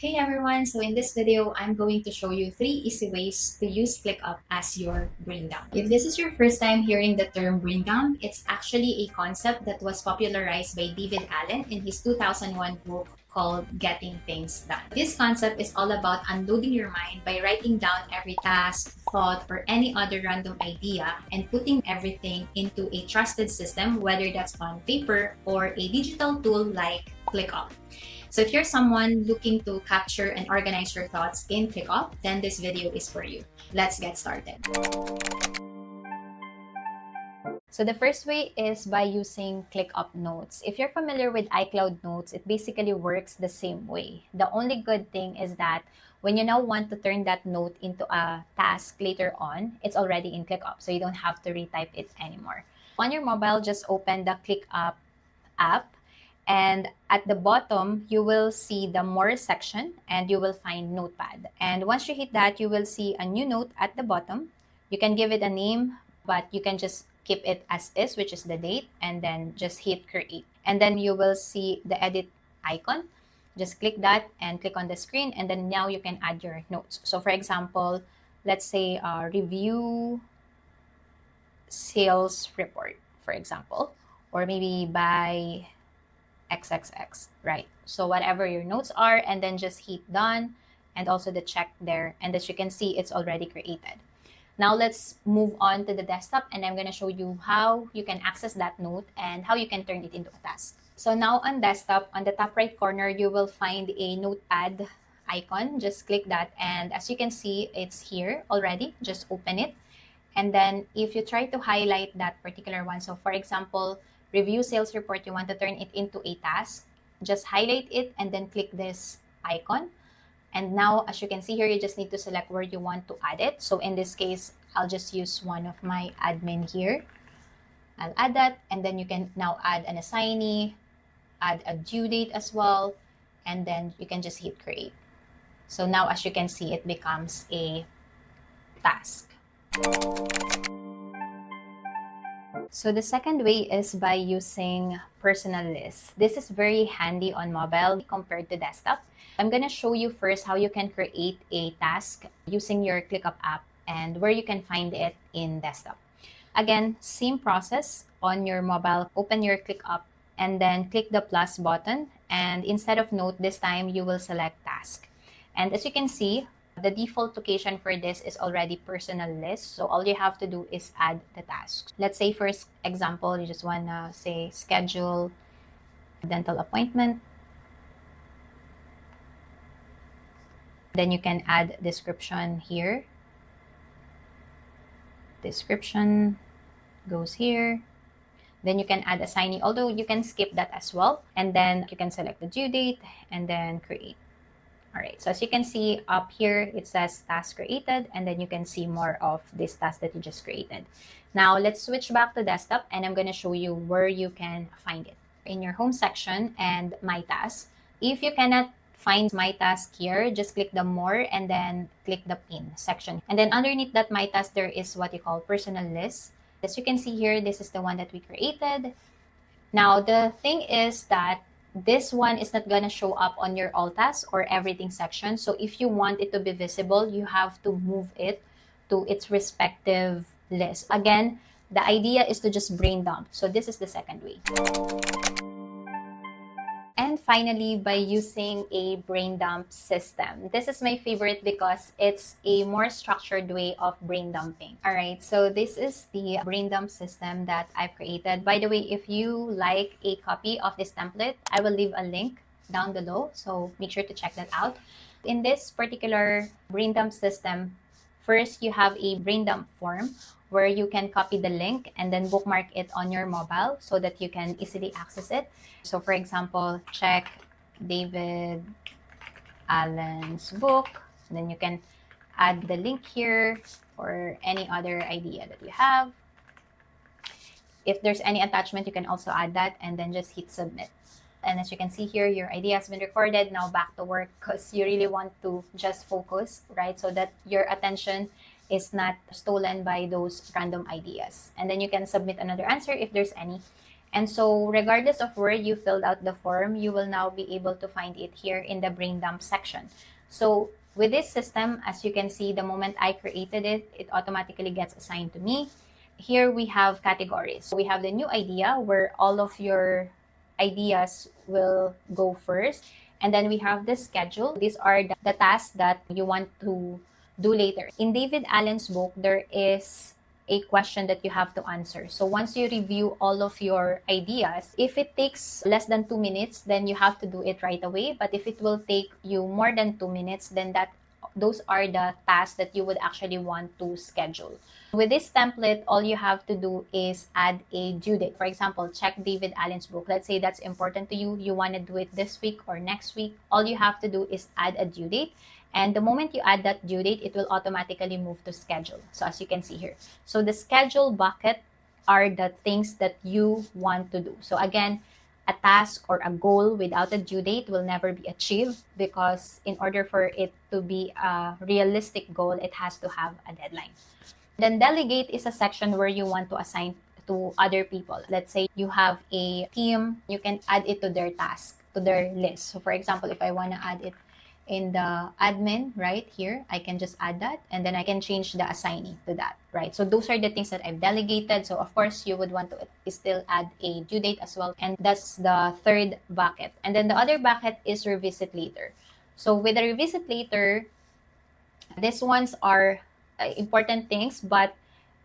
Hey everyone, so in this video, I'm going to show you 3 easy ways to use ClickUp as your brain dump. If this is your first time hearing the term brain dump, it's actually a concept that was popularized by David Allen in his 2001 book called Getting Things Done. This concept is all about unloading your mind by writing down every task, thought, or any other random idea and putting everything into a trusted system, whether that's on paper or a digital tool like ClickUp. So if you're someone looking to capture and organize your thoughts in ClickUp, then this video is for you. Let's get started. So the first way is by using ClickUp Notes. If you're familiar with iCloud Notes, it basically works the same way. The only good thing is that when you now want to turn that note into a task later on, it's already in ClickUp, so you don't have to retype it anymore. On your mobile, just open the ClickUp app, and at the bottom, you will see the More section and you will find Notepad. And once you hit that, you will see a new note at the bottom. You can give it a name, but you can just keep it as is, which is the date, and then just hit create. And then you will see the edit icon. Just click that and click on the screen, and then now you can add your notes. So for example, let's say review sales report, for example, or maybe by XXX, right? So whatever your notes are, and then just hit done, and also the check there. And as you can see, it's already created. Now let's move on to the desktop, and I'm going to show you how you can access that note and how you can turn it into a task. So now on desktop, on the top right corner, you will find a notepad icon. Just click that, and as you can see, it's here already. Just open it. And then if you try to highlight that particular one, so for example, review sales report, you want to turn it into a task, just highlight it and then click this icon. And now, as you can see here, you just need to select where you want to add it. So in this case, I'll just use one of my admin here. I'll add that, and then you can now add an assignee, add a due date as well, and then you can just hit create. So now, as you can see, it becomes a task. So the second way is by using personal lists. This is very handy on mobile compared to desktop. I'm going to show you first how you can create a task using your ClickUp app and where you can find it in desktop. Again, same process on your mobile. Open your ClickUp and then click the plus button. And instead of note, this time you will select task. And as you can see, the default location for this is already personal list. So all you have to do is add the tasks. Let's say first example, you just want to say schedule dental appointment. Then you can add description here. Description goes here. Then you can add assignee, although you can skip that as well. And then you can select the due date and then create. All right, so as you can see up here, it says task created, and then you can see more of this task that you just created. Now let's switch back to desktop, and I'm going to show you where you can find it. In your home section and my task. If you cannot find my task here, just click the more and then click the pin section. And then underneath that my task, there is what you call personal list. As you can see here, this is the one that we created. Now the thing is that this one is not going to show up on your all tasks or everything section. So if you want it to be visible, you have to move it to its respective list. Again, the idea is to just brain dump. So this is the second way. And finally, by using a brain dump system. This is my favorite because it's a more structured way of brain dumping. All right, so this is the brain dump system that I've created. By the way, if you like a copy of this template, I will leave a link down below. So make sure to check that out. In this particular brain dump system, first you have a brain dump form where you can copy the link and then bookmark it on your mobile so that you can easily access it. So for example, check David Allen's book. And then you can add the link here or any other idea that you have. If there's any attachment, you can also add that and then just hit submit. And as you can see here, your idea has been recorded. Now back to work because you really want to just focus, right? So that your attention is not stolen by those random ideas. And then you can submit another answer if there's any. And so regardless of where you filled out the form, you will now be able to find it here in the brain dump section. So with this system, as you can see, the moment I created it, it automatically gets assigned to me. Here we have categories. So we have the new idea where all of your ideas will go first. And then we have the schedule. These are the tasks that you want to do later. In David Allen's book, there is a question that you have to answer. So once you review all of your ideas, if it takes less than 2 minutes, then you have to do it right away. But if it will take you more than 2 minutes, then those are the tasks that you would actually want to schedule. With this template, all you have to do is add a due date. For example, check David Allen's book. Let's say that's important to you. You want to do it this week or next week. All you have to do is add a due date. And the moment you add that due date, it will automatically move to schedule. So as you can see here. So the schedule bucket are the things that you want to do. So again, a task or a goal without a due date will never be achieved, because in order for it to be a realistic goal, it has to have a deadline. Then delegate is a section where you want to assign to other people. Let's say you have a team, you can add it to their task, to their list. So for example, if I want to add it in the admin right here, I can just add that, and then I can change the assignee to that, right? So those are the things that I've delegated. So of course you would want to still add a due date as well, and that's the third bucket. And then the other bucket is revisit later. So with the revisit later, these ones are important things, but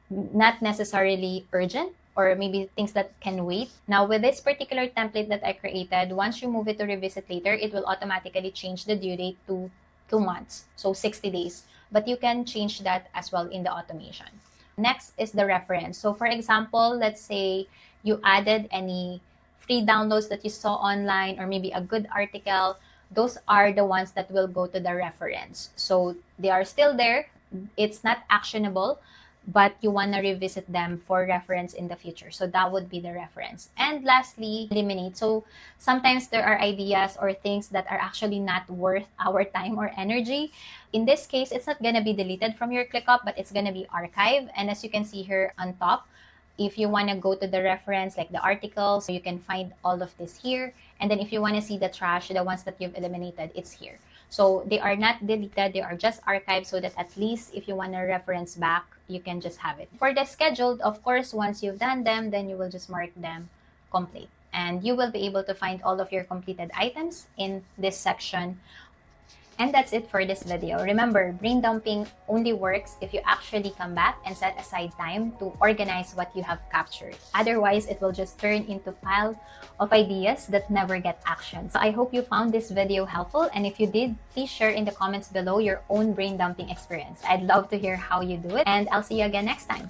not necessarily urgent, or maybe things that can wait. Now, with this particular template that I created, once you move it to revisit later, it will automatically change the due date to 2 months, so 60 days. But you can change that as well in the automation. Next is the reference. So for example, let's say you added any free downloads that you saw online, or maybe a good article. Those are the ones that will go to the reference. So they are still there. It's not actionable, but you want to revisit them for reference in the future. So that would be the reference. And lastly, eliminate. So sometimes there are ideas or things that are actually not worth our time or energy. In this case, it's not going to be deleted from your ClickUp, but it's going to be archived. And as you can see here on top, if you want to go to the reference, like the articles, you can find all of this here. And then if you want to see the trash, the ones that you've eliminated, it's here. So they are not deleted, they are just archived, so that at least if you want to reference back, you can just have it. For the scheduled, of course, once you've done them, then you will just mark them complete. And you will be able to find all of your completed items in this section. And that's it for this video. Remember, brain dumping only works if you actually come back and set aside time to organize what you have captured. Otherwise, it will just turn into a pile of ideas that never get action. So I hope you found this video helpful. And if you did, please share in the comments below your own brain dumping experience. I'd love to hear how you do it. And I'll see you again next time.